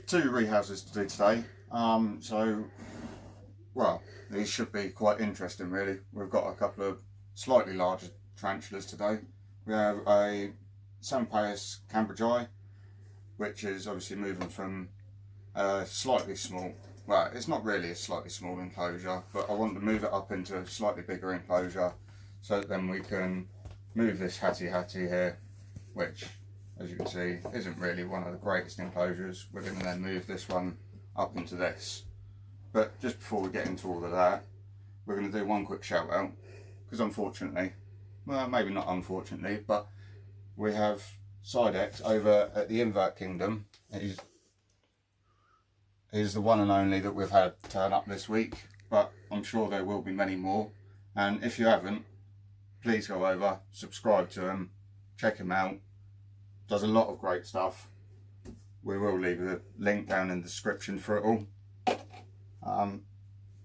two rehouses to do today. Well, these should be quite interesting really. We've got a couple of slightly larger tarantulas today. We have a Psydex cambridgei, which is obviously moving from a slightly small, well, it's not really a slightly small enclosure, but I want to move it up into a slightly bigger enclosure so that then we can move this Hati-hati here, which, as you can see, isn't really one of the greatest enclosures. We're going to then move this one up into this. But just before we get into all of that, we're going to do one quick shout out, because unfortunately, well, maybe not unfortunately, but we have Psydex over at the Invert Kingdom. He's the one and only that we've had turn up this week, but I'm sure there will be many more. And if you haven't, please go over, subscribe to him, check him out. Does a lot of great stuff. We will leave a link down in the description for it all.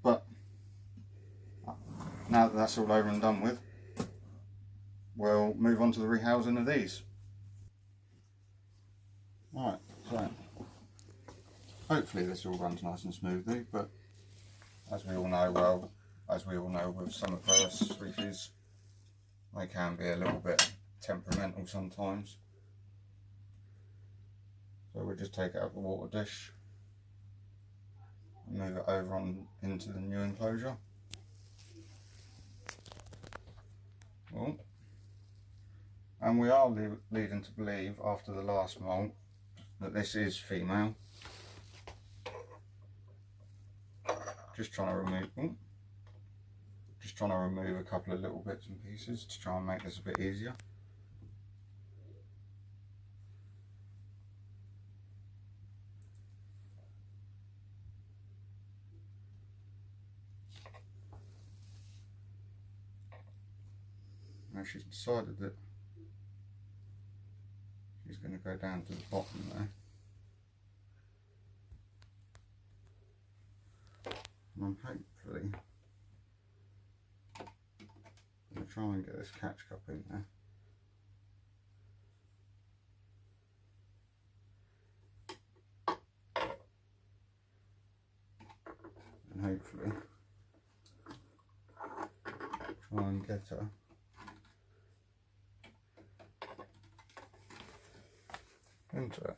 But now that that's all over and done with, we'll move on to the rehousing of these. Alright, so hopefully this all runs nice and smoothly, but as we all know, with some of our species, they can be a little bit temperamental sometimes. So we'll just take it out of the water dish and move it over on into the new enclosure. Oh. And we are leading to believe, after the last molt, that this is female. Just trying to remove a couple of little bits and pieces to try and make this a bit easier. Now she's decided that she's going to go down to the bottom there. And I'm hopefully going to try and get this catch cup in there. And hopefully try and get her into it.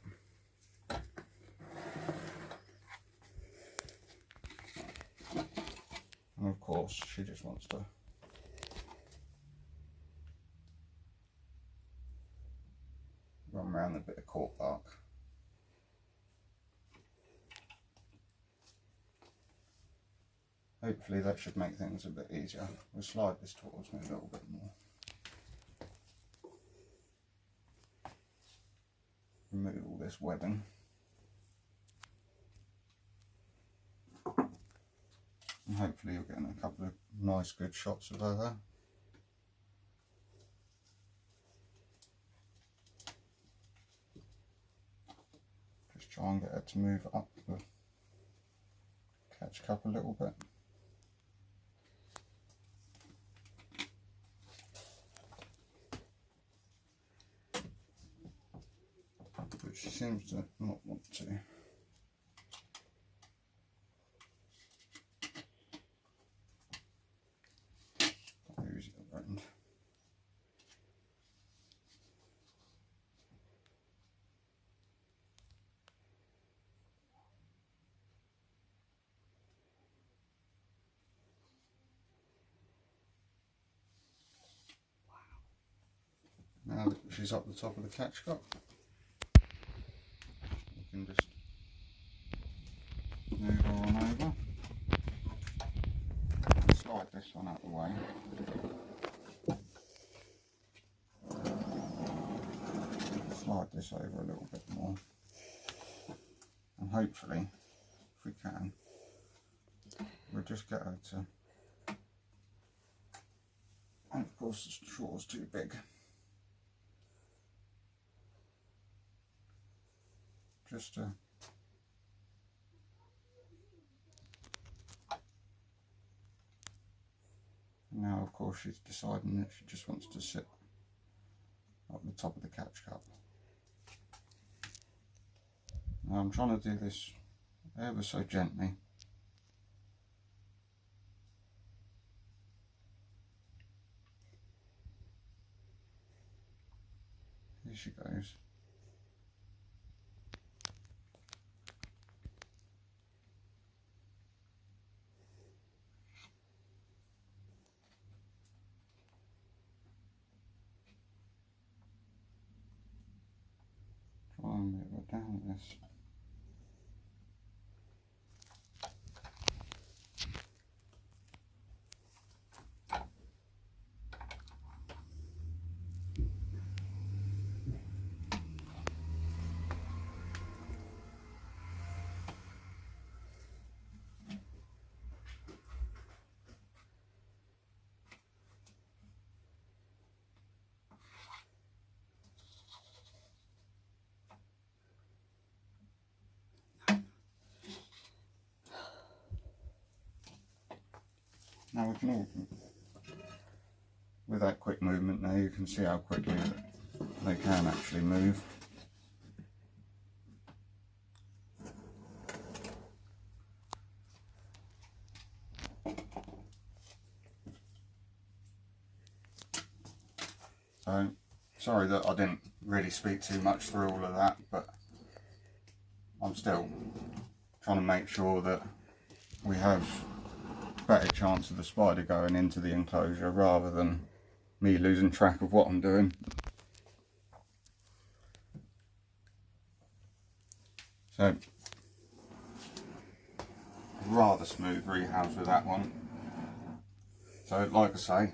And of course she just wants to run around a bit of cork bark. Hopefully that should make things a bit easier. We'll slide this towards me a little bit more. Remove all this webbing. And hopefully you're getting a couple of nice good shots of her there. Just try and get her to move up the catch cup a little bit. But she seems to not want to. Use it around. Now that she's up the top of the catch cup, you can just move her on over. Slide this one out of the way. Slide this over a little bit more. And hopefully, if we can, we'll just get her to, and of course the shaw's too big. Just to now, of course, she's deciding that she just wants to sit up the top of the catch cup. Now I'm trying to do this ever so gently. Here she goes. Try and move her down this. Now we can all, with that quick movement now, you can see how quickly they can actually move. So, sorry that I didn't really speak too much through all of that, but I'm still trying to make sure that we have better chance of the spider going into the enclosure rather than me losing track of what I'm doing. So, rather smooth rehouse with that one. So like I say,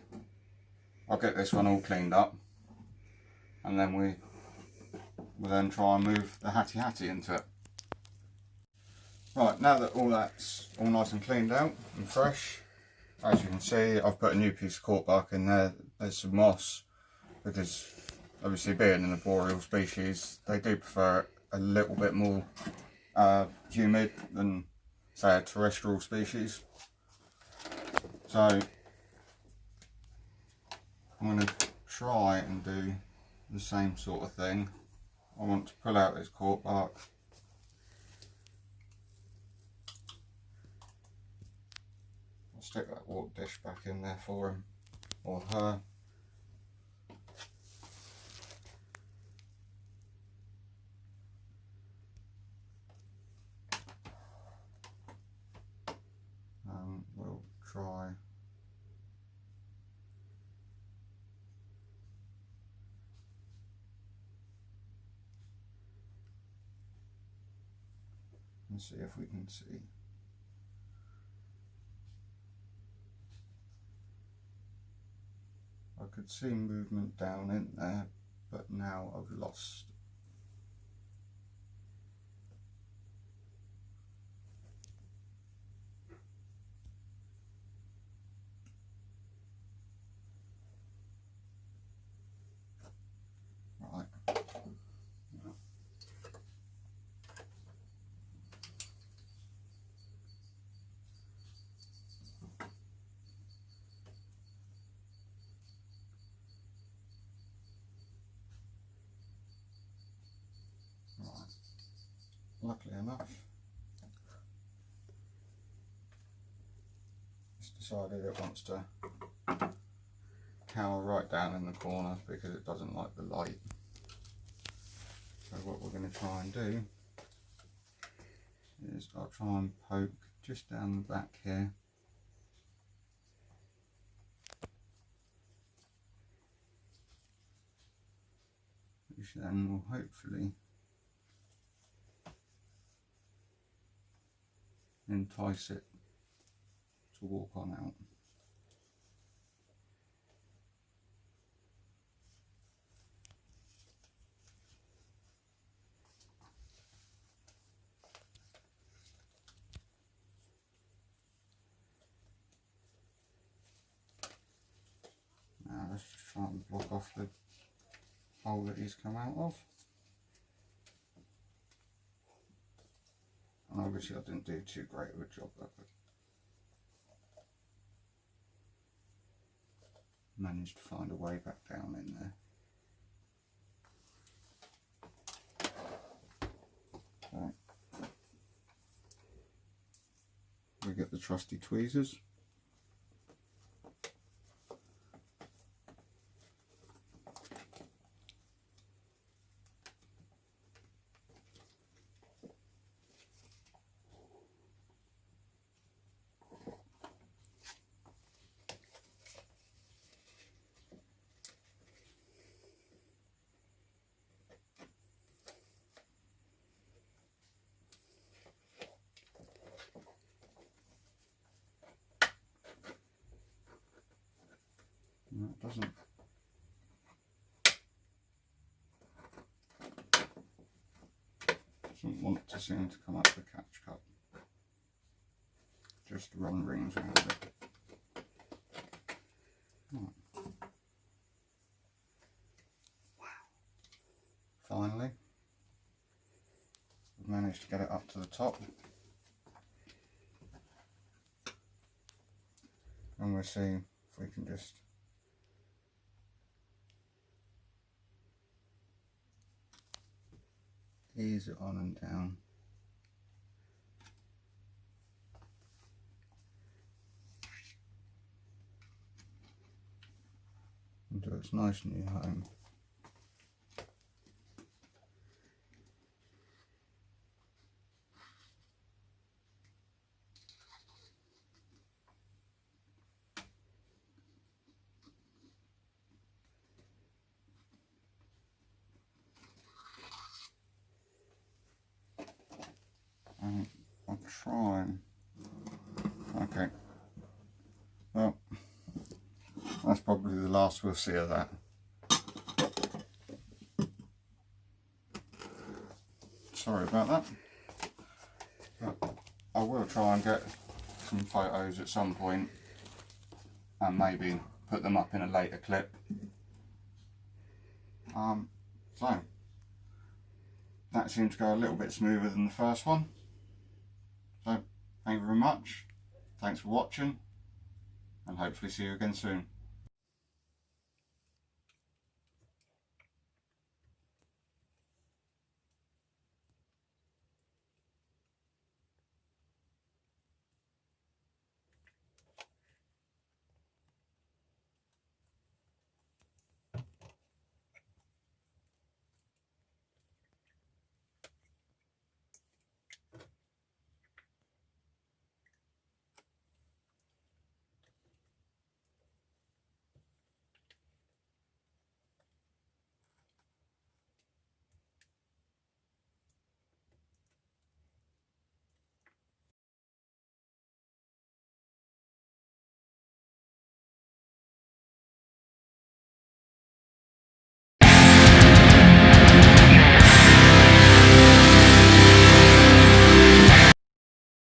I'll get this one all cleaned up and then we'll then try and move the Hati-hati into it. Right, now that all that's all nice and cleaned out and fresh, as you can see, I've put a new piece of cork bark in there. There's some moss, because obviously being an arboreal species, they do prefer a little bit more humid than, say, a terrestrial species. So I'm going to try and do the same sort of thing. I want to pull out this cork bark. I'll stick that water dish back in there for him or her. We'll try and see if we can see. I could see movement down in there, but now I've lost. Right. Luckily enough, it's decided it wants to cower right down in the corner because it doesn't like the light. So what we're going to try and do is I'll try and poke just down the back here. Which then will hopefully entice it to walk on out. Now let's just try and block off the hole that he's come out of. And obviously I didn't do too great of a job of it. Managed to find a way back down in there. Right. trusty tweezers. That doesn't want to seem to come up the catch cup. Just run rings around it. Right. Wow. Finally, we've managed to get it up to the top. And we'll see if we can just ease it on and down. Into its nice new home. I'll try and... okay, well, that's probably the last we'll see of that. Sorry about that, but I will try and get some photos at some point and maybe put them up in a later clip. So that seemed to go a little bit smoother than the first one. So thank you very much, thanks for watching, and hopefully see you again soon.